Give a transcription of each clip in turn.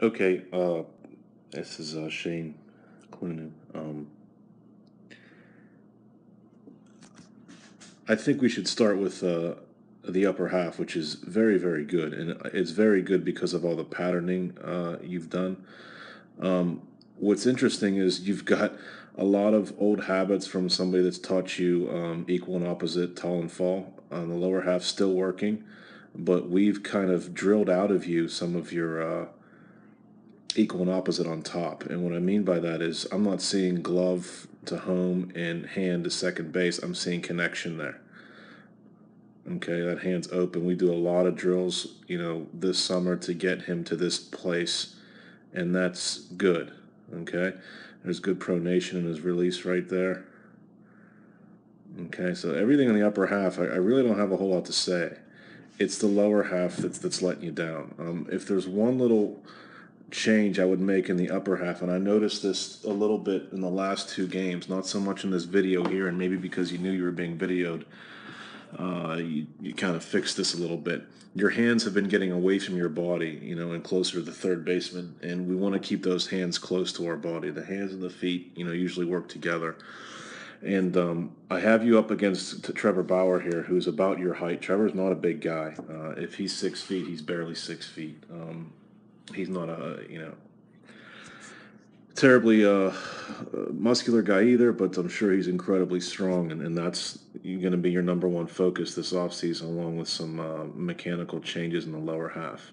Okay, this is Shane Clunan. I think we should start with the upper half, which is very, very good, and it's very good because of all the patterning you've done. What's interesting is you've got a lot of old habits from somebody that's taught you equal and opposite, tall and fall. On the lower half, still working, but we've kind of drilled out of you some of your equal and opposite on top. And what I mean by that is I'm not seeing glove to home and hand to second base. I'm seeing connection there. Okay, that hand's open. We do a lot of drills, this summer to get him to this place, and that's good. Okay, there's good pronation in his release right there. Okay, so everything in the upper half, I really don't have a whole lot to say. It's the lower half that's letting you down. If there's one little change I would make in the upper half, and I noticed this a little bit in the last two games, not so much in this video here, and maybe because you knew you were being videoed, you kind of fixed this a little bit. Your hands have been getting away from your body, and closer to the third baseman, and we want to keep those hands close to our body. The hands and the feet, usually work together. And I have you up against Trevor Bauer here, who's about your height. Trevor's not a big guy. If he's 6 feet, he's barely 6 feet. He's not a terribly muscular guy either, but I'm sure he's incredibly strong, and that's going to be your number one focus this offseason, along with some mechanical changes in the lower half.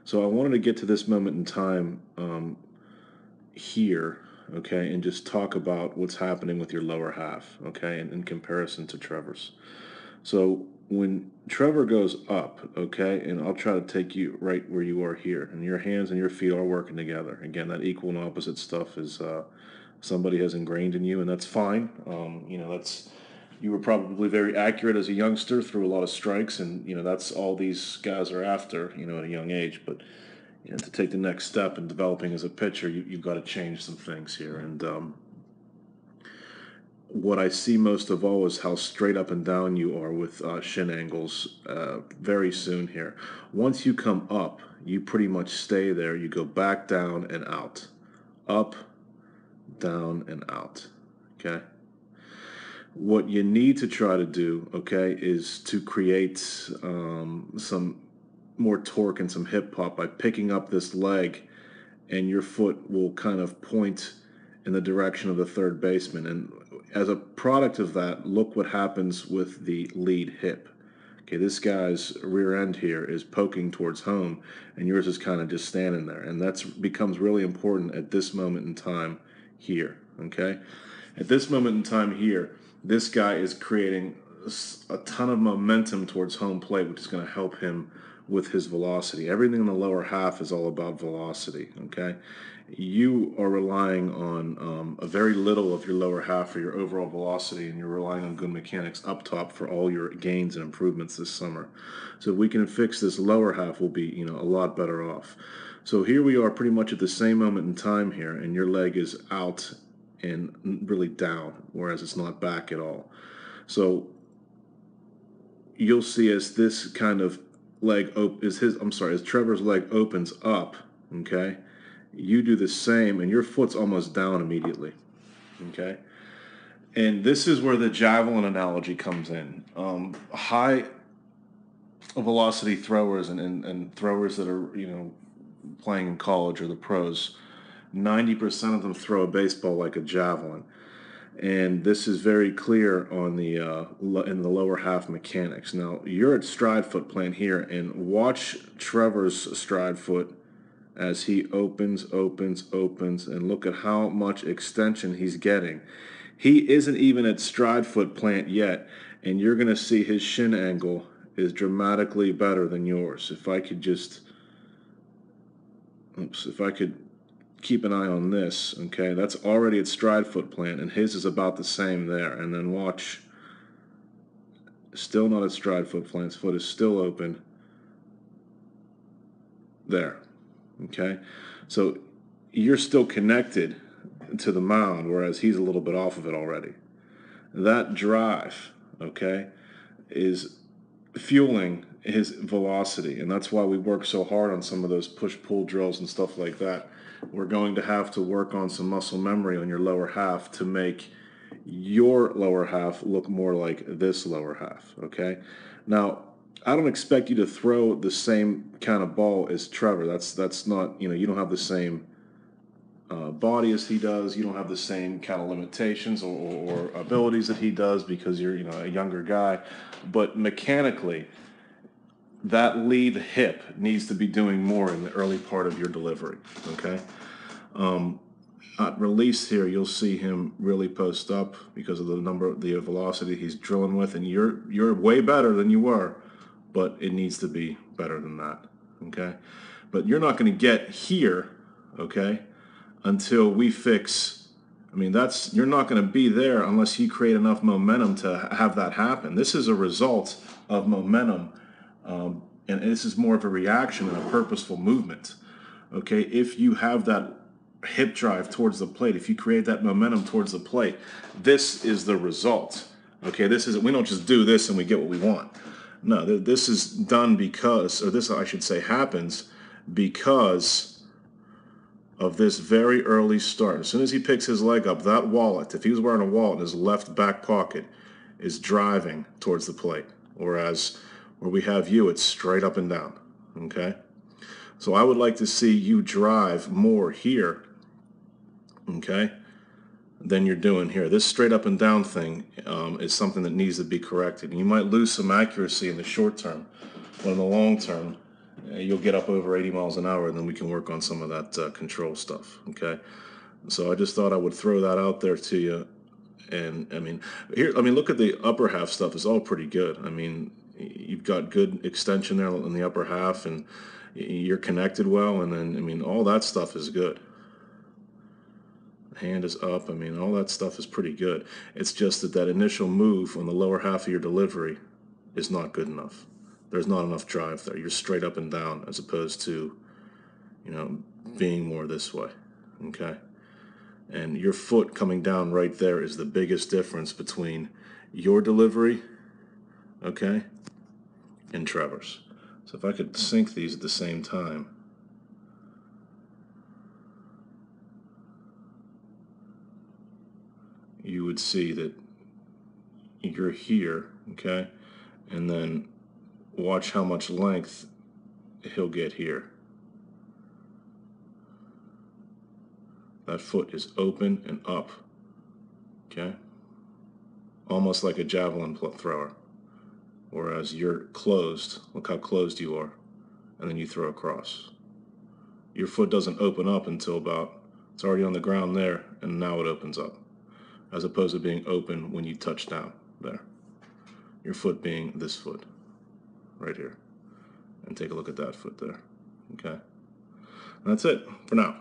So I wanted to get to this moment in time here, okay, and just talk about what's happening with your lower half, okay, in comparison to Trevor's. So when Trevor goes up, okay, and I'll try to take you right where you are here, and your hands and your feet are working together. Again, that equal and opposite stuff is somebody has ingrained in you, and that's fine. That's you were probably very accurate as a youngster, threw a lot of strikes, and that's all these guys are after, at a young age. But to take the next step in developing as a pitcher, you've got to change some things here, and what I see most of all is how straight up and down you are with shin angles very soon here. Once you come up, you pretty much stay there. You go back down and out. Up, down, and out. Okay? What you need to try to do, okay, is to create some more torque and some hip pop by picking up this leg, and your foot will kind of point in the direction of the third baseman. And as a product of that, look what happens with the lead hip. Okay, this guy's rear end here is poking towards home, and yours is kind of just standing there. And that becomes really important at this moment in time here. Okay, at this moment in time here, this guy is creating a ton of momentum towards home plate, which is going to help him with his velocity. Everything in the lower half is all about velocity, okay? You are relying on a very little of your lower half for your overall velocity, and you're relying on good mechanics up top for all your gains and improvements this summer. So if we can fix this lower half, we'll be, a lot better off. So here we are pretty much at the same moment in time here, and your leg is out and really down, whereas it's not back at all. So you'll see as this kind of as Trevor's leg opens up, okay, you do the same, and your foot's almost down immediately, okay. And this is where the javelin analogy comes in. High velocity throwers and throwers that are playing in college or the pros, 90% of them throw a baseball like a javelin. And this is very clear on the in the lower half mechanics. Now you're at stride foot plant here, and watch Trevor's stride foot as he opens, and look at how much extension he's getting. He isn't even at stride foot plant yet, and you're going to see his shin angle is dramatically better than yours. If I could keep an eye on this, okay, that's already at stride foot plant, and his is about the same there. And then watch, still not at stride foot plant, his foot is still open there, okay. So you're still connected to the mound, whereas he's a little bit off of it already. That drive, okay, is fueling his velocity, and that's why we work so hard on some of those push-pull drills and stuff like that. We're going to have to work on some muscle memory on your lower half to make your lower half look more like this lower half, okay? Now, I don't expect you to throw the same kind of ball as Trevor. That's not, you don't have the same body as he does. You don't have the same kind of limitations or abilities that he does because you're, a younger guy. But mechanically, that lead hip needs to be doing more in the early part of your delivery, okay? At release here, you'll see him really post up because of the velocity he's drilling with, and you're way better than you were, but it needs to be better than that, okay? But you're not going to get here, okay, until we fix. I mean, you're not going to be there unless you create enough momentum to have that happen. This is a result of momentum, and this is more of a reaction than a purposeful movement, okay? If you have that hip drive towards the plate, if you create that momentum towards the plate, this is the result. Okay, we don't just do this and we get what we want. No, this is done because, or this I should say happens because of this very early start. As soon as he picks his leg up, that wallet, if he was wearing a wallet in his left back pocket, is driving towards the plate. Whereas where we have you, it's straight up and down. Okay? So I would like to see you drive more here, okay, than you're doing here. This straight up and down thing is something that needs to be corrected. You might lose some accuracy in the short term, but in the long term, you'll get up over 80 miles an hour, and then we can work on some of that control stuff, okay? So I just thought I would throw that out there to you. And look at the upper half stuff. It's all pretty good. I mean, you've got good extension there in the upper half, and you're connected well, and then, all that stuff is good. Hand is up. All that stuff is pretty good. It's just that initial move on the lower half of your delivery is not good enough. There's not enough drive there. You're straight up and down as opposed to, being more this way, okay? And your foot coming down right there is the biggest difference between your delivery, okay, and Trevor's. So if I could sync these at the same time, you would see that you're here, okay, and then watch how much length he'll get here. That foot is open and up, okay, almost like a javelin thrower. Whereas you're closed. Look how closed you are. And then you throw across. Your foot doesn't open up until it's already on the ground there, and now it opens up. As opposed to being open when you touch down there. Your foot being this foot, right here. And take a look at that foot there. Okay? And that's it for now.